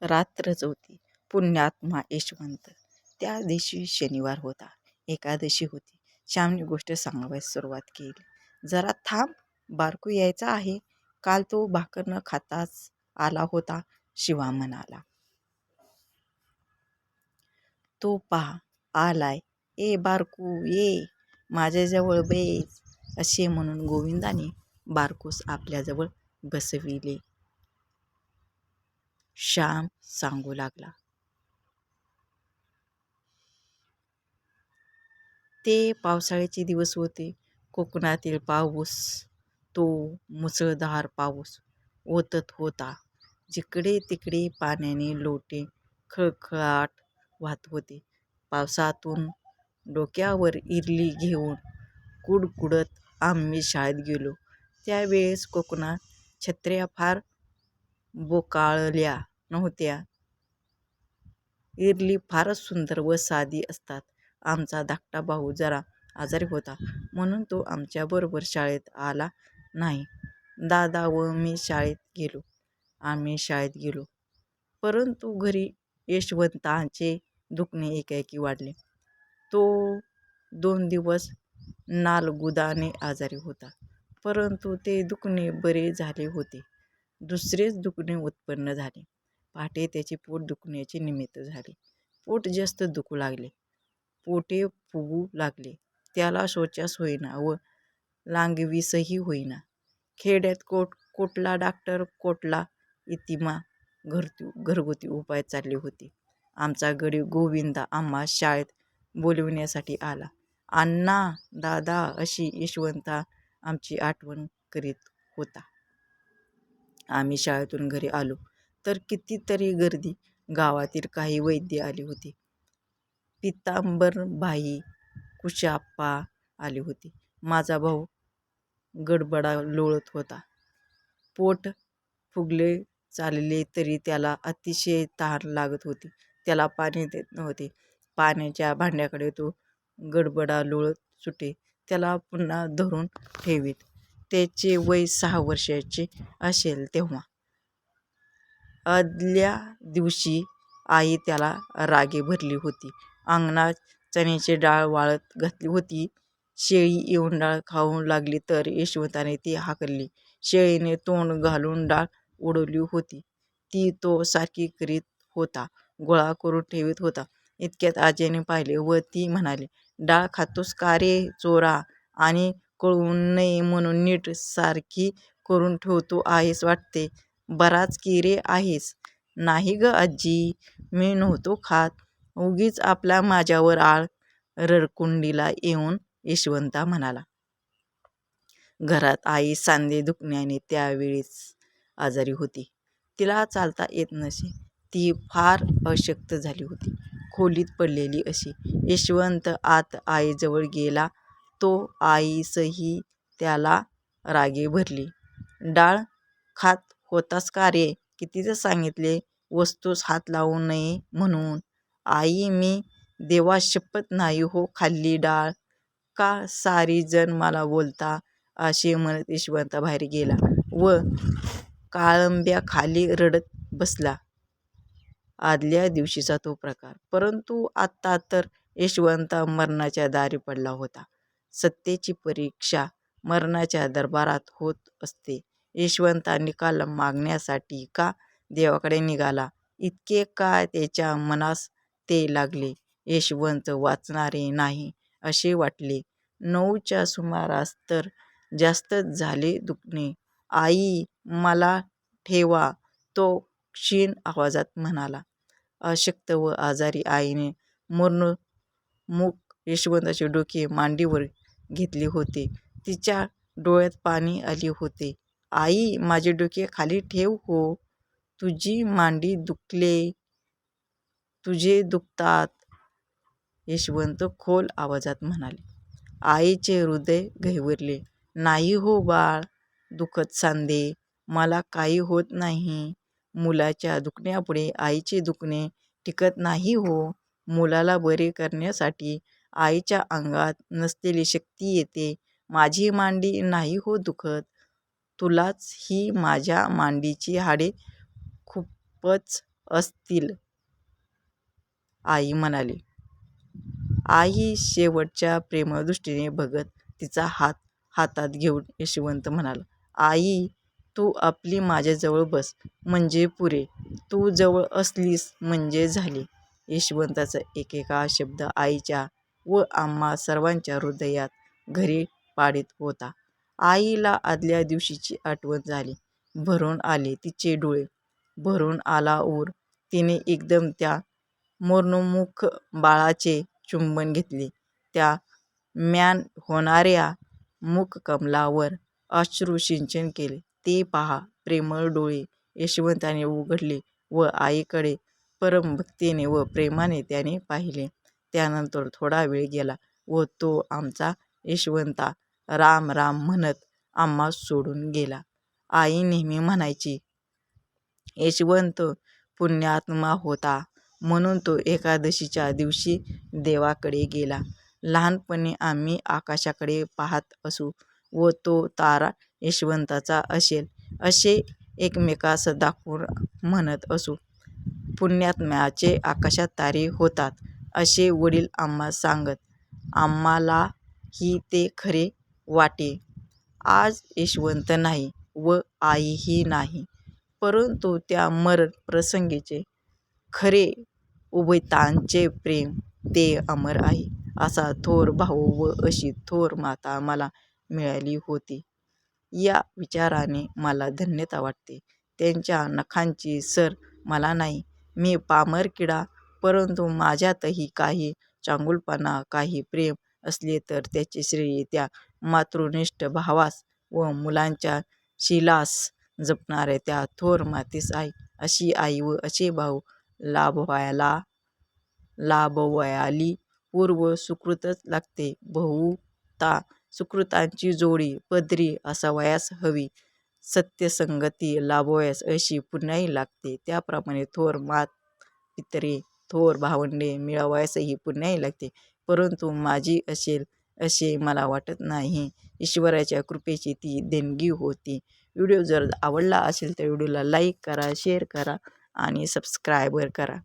रात्रच होती. पुण्यात्मा यशवंत. त्या दिवशी शनिवार होता. एकादशी होती. श्यामने गोष्ट सांगायला सुरुवात केली. जरा थांब, बारकू यायचा आहे. काल तो भाकर न खाताच आला होता, शिवा म्हणाला. तो पहा आलाय. ए बारकू ये, माझ्याजवळ बेस, असे म्हणून गोविंदाने बारकूस आपल्याजवळ बसविले. श्याम सांगू लागला. ते पावसाळ्याचे दिवस होते. कोकणातील पाऊस, तो मुसळधार पाऊस ओतत होता. जिकडे तिकडे पाण्याने लोटे खळखळाट वाहत होते. पावसातून डोक्यावर इरली घेऊन कुडकुडत आम्ही शाळेत गेलो. त्यावेळेस कोकणात छत्र्या फार बोकाळल्या नव्हत्या. इरली फारच सुंदर व साधी असतात. आमचा धाकटा भाऊ जरा आजारी होता म्हणून तो आमच्याबरोबर शाळेत आला नाही. दादा व मी शाळेत गेलो. आम्ही शाळेत गेलो. परंतु घरी यशवंताचे दुखणे एकाएकी वाढले. तो 2 दिवस नालगुदाने आजारी होता. परंतु ते दुखणे बरे झाले होते. दुसरेच दुखणे उत्पन्न झाले. पहाटे त्याचे पोट दुखण्याचे निमित्त झाले. पोट जास्त दुखू लागले. पोटे फुगू लागले. त्याला शौचास होईना व लांगवीसही होईना. खेड्यात कोटला डॉक्टर, कोटला इतिमा घरगुती उपाय चालले होते. आमचा गडी गोविंदा आम्हा शाळेत बोलविण्यासाठी आला. अण्णा, दादा अशी यशवंता आमची आठवण करीत होता. आम्ही शाळेतून घरी आलो तर कितीतरी गर्दी. गावातील काही वैद्य आले होते. पितांबरबाई, कुशाप्पा आले होते. माझा भाऊ गडबडा लोळत होता. पोट फुगले चालले तरी त्याला अतिशय तहान लागत होती. त्याला पाणी देत नव्हते. पाण्याच्या भांड्याकडे तो गडबडा लोळत सुटे. त्याला पुन्हा धरून ठेवीत. त्याचे वय 6 वर्षाचे असेल तेव्हा. आदल्या दिवशी आई त्याला रागे भरली होती. अंगणात चण्याची डाळ वाळत घातली होती. शेळी येऊन डाळ खाऊ लागली तर यशवंताने ती हाकलली. शेळीने तोंड घालून डाळ उडवली होती. ती तो सारखी करीत होता. गोळा करून ठेवीत होता. इतक्यात आजीने पाहिले व ती म्हणाली, डाळ खातोस का रे चोरा? आणि कळवू नये म्हणून नीट सारखी करून ठेवतो आहेस वाटते. बराच की रे आहेस. नाही ग आजी, मी नव्हतो खात. उगीच आपला माझ्यावर आळ रडकुंडीला येऊन यशवंता म्हणाला. घरात आई सांधे दुखण्याने त्यावेळेस आजारी होती. तिला चालता येत नसे. ती फार अशक्त झाली होती. खोलीत पडलेली अशी. यशवंत आत आईजवळ गेला. तो आईसही त्याला रागे भरली. डाळ खात होतास का रे? कितीच सांगितले वस्तूस हात लावू नये म्हणून. आई, मी देवाशपथ नाही हो खाल्ली डाळ. का सारी जण मला बोलता? असे म्हणत यशवंता बाहेर गेला व काळंब्याखाली रडत बसला. आदल्या दिवशीचा तो प्रकार. परंतु आत्ता तर यशवंता मरणाच्या दारी पडला होता. सत्तेची परीक्षा मरणाच्या दरबारात होत असते. यशवंता निकाल मागण्यासाठी का देवाकडे निघाला. इतके काय त्याच्या मनास ते लागले. यशवंत वाचणारे नाही असे वाटले. 9च्या सुमारास तर जास्तच झाले दुखणे. आई, मला ठेवा, तो क्षीण आवाजात म्हणाला. अशक्त व आजारी आईने मरणोन्मुख यशवंताचे डोके मांडीवर घेतले होते. तिच्या डोळ्यात पाणी आले होते. आई, माझे डोके खाली ठेव हो. तुझी मांडी दुखले. तुझे दुखतात. यशवंत खोल आवाजात म्हणाले. आईचे हृदय गहिवरले. नाही हो बाळ, दुखत सांधे. मला काही होत नाही. मुलाच्या दुखण्यापुढे आईचे दुखणे टिकत नाही हो. मुलाला बरे करण्यासाठी आईच्या अंगात नसलेली शक्ती येते. माझी मांडी नाही हो दुखत. तुलाच ही माझ्या मांडीची हाडे खूपच असतील, आई म्हणाली. आई शेवटच्या प्रेमळ दृष्टीने बघत तिचा हात हातात घेऊन यशवंत म्हणाला, आई तू आपली माझ्याजवळ बस म्हणजे पुरे. तू जवळ असलीस म्हणजे झाली. यशवंताचा एकेका शब्द आईच्या व आम्हा सर्वांच्या हृदयात घरी पाडीत होता. आईला आदल्या दिवशीची आठवण झाली. भरून आले तिचे डोळे. भरून आला ऊर. तिने एकदम त्या मोर्नमुख बाळाचे चुंबन घेतले. त्या म्यान होणाऱ्या मुखकमलावर अश्रुसिंचन केले. ते पहा प्रेमळ डोळे यशवंताने उघडले व आईकडे परमभक्तीने व प्रेमाने त्याने पाहिले. त्यानंतर थोडा वेळ गेला व तो आमचा यशवंता राम राम म्हणत आम्हा सोडून गेला. आई नेहमी म्हणायची, यशवंत पुण्यात्मा होता म्हणून तो एकादशीच्या दिवशी देवाकडे गेला. लहानपणी आम्ही आकाशाकडे पाहत असू व तो तारा यशवंताचा असेल असे एकमेकास दाखवून म्हणत असू. पुण्यात्म्याचे आकाशात तारे होतात असे वडील आम्हा सांगत. आम्हालाही ते खरे वाटे. आज यशवंत नाही व आईही नाही, परंतु त्या मरण प्रसंगीचे खरे उभयतांचे प्रेम ते अमर आहे. असा थोर भाऊ व अशी थोर माता मला मिळाली होती या विचाराने मला धन्यता वाटते. त्यांच्या नखांची सर मला नाही. मी पामर किडा, परंतु माझ्यातही काही चांगुलपणा, काही प्रेम असले तर त्याचे श्रेय त्या मातृनिष्ठ भावास व मुलांच्या शीलास जपणाऱ्या त्या थोर मातेस आहे. अशी आई व असे भाऊ लाभवायली पूर्व सुकृतच लागते. बहुता सुकृतांची जोडी पदरी असावयास हवी. सत्यसंगती लाभवायस अशी पुण्याई लागते. त्याप्रमाणे थोर मातपितरे, थोर भावंडे मिळवायसही पुण्याई लागते. परंतु माझी असेल असे मला वाटत नाही. ईश्वराच्या कृपेची ती देणगी होती. व्हिडिओ जर आवडला असेल तर व्हिडिओला लाईक करा, शेअर करा आणि सबस्क्राईब करा.